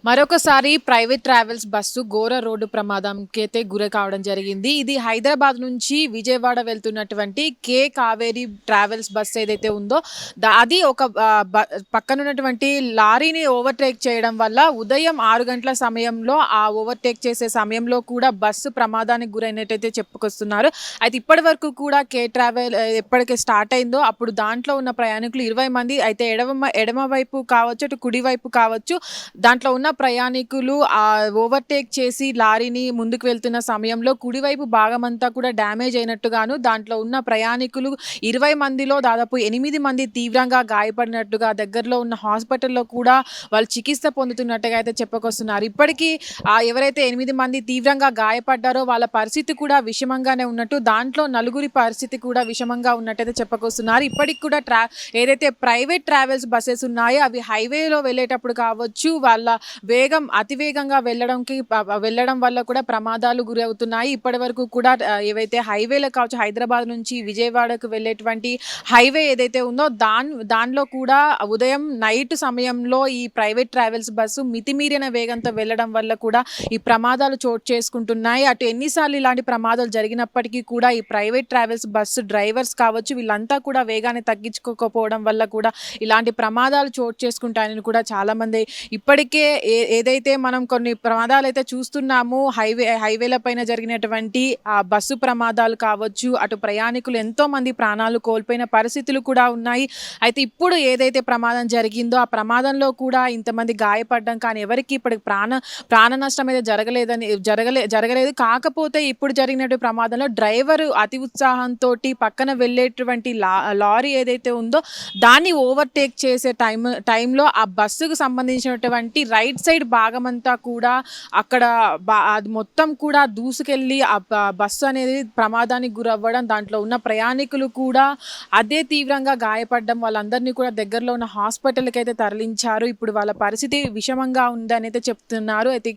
మరొకసారి private travels bus ఘోర road ప్రమాదంకి అయితే గురి కావడం జరిగింది. ఇది హైదరాబాద్ నుంచి విజయవాడ వెళ్తున్నటువంటి కే కావేరీ ట్రావెల్స్ బస్సు ఏదైతే ఉందో అది ఒక పక్కనున్నటువంటి లారీని ఓవర్టేక్ చేయడం వల్ల ఉదయం 6 గంటల సమయంలో ఆ ఓవర్టేక్ చేసే సమయంలో కూడా బస్సు ప్రమాదానికి గురైనట్టయితే చెప్పుకొస్తున్నారు. అయితే ఇప్పటి వరకు కూడా కే ట్రావెల్ ఎప్పటికే స్టార్ట్ అయిందో అప్పుడు దాంట్లో ఉన్న ప్రయాణికులు 20 మంది అయితే ఎడమ వైపు కావచ్చు, అటు కుడి వైపు కావచ్చు, దాంట్లో ఉన్న ప్రయాణికులు ఓవర్టేక్ చేసి లారీని ముందుకు వెళ్తున్న సమయంలో కుడివైపు భాగం అంతా కూడా డ్యామేజ్ అయినట్టుగాను, దాంట్లో ఉన్న ప్రయాణికులు 20 మందిలో దాదాపు 8 మంది తీవ్రంగా గాయపడినట్టుగా దగ్గరలో ఉన్న హాస్పిటల్లో కూడా వాళ్ళు చికిత్స పొందుతున్నట్టుగా అయితే చెప్పుకొస్తున్నారు. ఇప్పటికీ ఎవరైతే 8 మంది తీవ్రంగా గాయపడ్డారో వాళ్ళ పరిస్థితి కూడా విషమంగానే ఉన్నట్టు, దాంట్లో నలుగురి పరిస్థితి కూడా విషమంగా ఉన్నట్టయితే చెప్పుకొస్తున్నారు. ఇప్పటికి కూడా ఏదైతే ప్రైవేట్ ట్రావెల్స్ బస్సెస్ ఉన్నాయో అవి హైవేలో వెళ్ళేటప్పుడు కావచ్చు, వాళ్ళ వేగం అతివేగంగా వెళ్ళడం వల్ల కూడా ప్రమాదాలు గురి అవుతున్నాయి. ఇప్పటి వరకు కూడా ఏవైతే హైవేలో కావచ్చు, హైదరాబాద్ నుంచి విజయవాడకు వెళ్ళేటువంటి హైవే ఏదైతే ఉందో దానిలో కూడా ఉదయం నైట్ సమయంలో ఈ ప్రైవేట్ ట్రావెల్స్ బస్సు మితిమీరిన వేగంతో వెళ్ళడం వల్ల కూడా ఈ ప్రమాదాలు చోటు చేసుకుంటున్నాయి. అటు ఎన్నిసార్లు ఇలాంటి ప్రమాదాలు జరిగినప్పటికీ కూడా ఈ ప్రైవేట్ ట్రావెల్స్ బస్సు డ్రైవర్స్ కావచ్చు, వీళ్ళంతా కూడా వేగాన్ని తగ్గించుకోకపోవడం వల్ల కూడా ఇలాంటి ప్రమాదాలు చోటు చేసుకుంటాయని కూడా చాలా మంది ఇప్పటికే ఏదైతే మనం కొన్ని ప్రమాదాలు అయితే చూస్తున్నాము, హైవేల పైన జరిగినటువంటి బస్సు ప్రమాదాలు కావచ్చు, అటు ప్రయాణికులు ఎంతో మంది ప్రాణాలు కోల్పోయిన పరిస్థితులు కూడా ఉన్నాయి. అయితే ఇప్పుడు ఏదైతే ప్రమాదం జరిగిందో ఆ ప్రమాదంలో కూడా ఇంతమంది గాయపడ్డం కానీ ఎవరికి ఇప్పటికి ప్రాణ నష్టం అయితే జరగలేదు. కాకపోతే ఇప్పుడు జరిగినటువంటి ప్రమాదంలో డ్రైవరు అతి ఉత్సాహంతో పక్కన వెళ్ళేటువంటి లారీ ఏదైతే ఉందో దాన్ని ఓవర్టేక్ చేసే టైంలో ఆ బస్సుకు సంబంధించినటువంటి రైట్ సైడ్ భాగం అంతా కూడా అక్కడ అది మొత్తం కూడా దూసుకెళ్ళి ఆ బస్సు అనేది ప్రమాదానికి గురవ్వడం, దాంట్లో ఉన్న ప్రయాణికులు కూడా అదే తీవ్రంగా గాయపడడం, వాళ్ళందరినీ కూడా దగ్గరలో ఉన్న హాస్పిటల్కి అయితే తరలించారు. ఇప్పుడు వాళ్ళ పరిస్థితి విషమంగా ఉందని అయితే చెప్తున్నారు. అయితే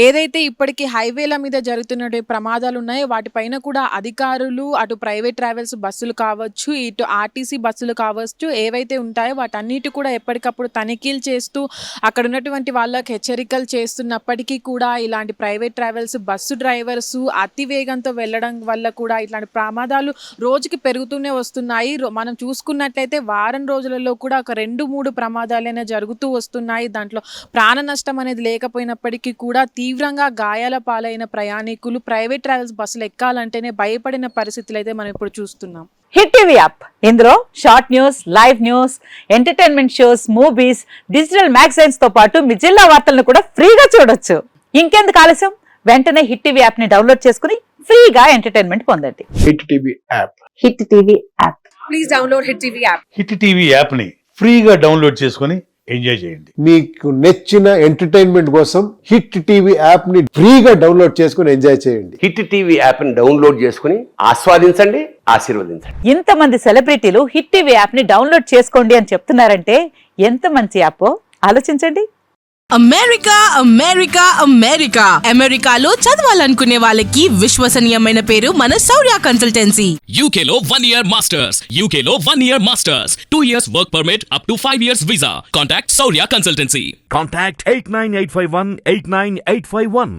ఏదైతే ఇప్పటికీ హైవేల మీద జరుగుతున్న ప్రమాదాలు ఉన్నాయో వాటిపైన కూడా అధికారులు అటు ప్రైవేట్ ట్రావెల్స్ బస్సులు కావచ్చు, ఇటు ఆర్టీసీ బస్సులు కావచ్చు, ఏవైతే ఉంటాయో వాటన్నిటి కూడా ఎప్పటికప్పుడు తనిఖీలు చేస్తూ అక్కడ ఉన్నటువంటి వాళ్ళకి హెచ్చరికలు చేస్తున్నప్పటికీ కూడా ఇలాంటి ప్రైవేట్ ట్రావెల్స్ బస్సు డ్రైవర్స్ అతి వేగంతో వెళ్ళడం వల్ల కూడా ఇట్లాంటి ప్రమాదాలు రోజుకి పెరుగుతూనే వస్తున్నాయి. మనం చూసుకున్నట్లయితే వారం రోజులలో కూడా ఒక 2-3 ప్రమాదాలైనా జరుగుతూ వస్తున్నాయి. దాంట్లో ప్రాణ నష్టం అనేది లేకపోయినప్పటికీ కూడా తీవ్రంగా గాయాల పాలైన ప్రయాణికులు ప్రైవేట్ ట్రావెల్స్ బస్సులు ఎక్కాలంటేనే భయపడిన పరిస్థితులు అయితే మనం ఇప్పుడు చూస్తున్నాం. హిట్ టీవీ యాప్ ఇందులో short news, live news, entertainment shows, movies, digital magazines తో పాటు మీ జిల్లా వార్తలను కూడా ఫ్రీగా చూడొచ్చు. ఇంకెందుకు ఆలస్యం, వెంటనే హిట్ టీవీ యాప్ ని డౌన్లోడ్ చేసుకుని ఫ్రీగా ఎంటర్టైన్మెంట్ పొందండి. Hit TV app. Hit TV app. Please download hit TV app. Hit TV app ని ఫ్రీగా డౌన్లోడ్ చేసుకుని ఎంజాయ్ చేయండి. మీకు నచ్చిన ఎంటర్టైన్మెంట్ కోసం హిట్ టీవీ యాప్ ని ఫ్రీగా డౌన్లోడ్ చేసుకుని ఎంజాయ్ చేయండి. హిట్ టీవీ యాప్ ని డౌన్లోడ్ చేసుకుని ఆస్వాదించండి, ఆశీర్వదించండి. ఇంతమంది సెలబ్రిటీలు హిట్ టీవీ యాప్ ని డౌన్లోడ్ చేసుకోండి అని చెప్తున్నారంటే ఎంత మంచి యాప్ ఆలోచించండి. అమెరికాలో చదవాలనుకునే వాళ్ళకి విశ్వసనీయమైన పేరు మన శౌర్య కన్సల్టెన్సీ. UK లో 1 year masters, 2 years work permit up to 5 years visa. Contact Saurya Consultancy. Contact 89851 89851.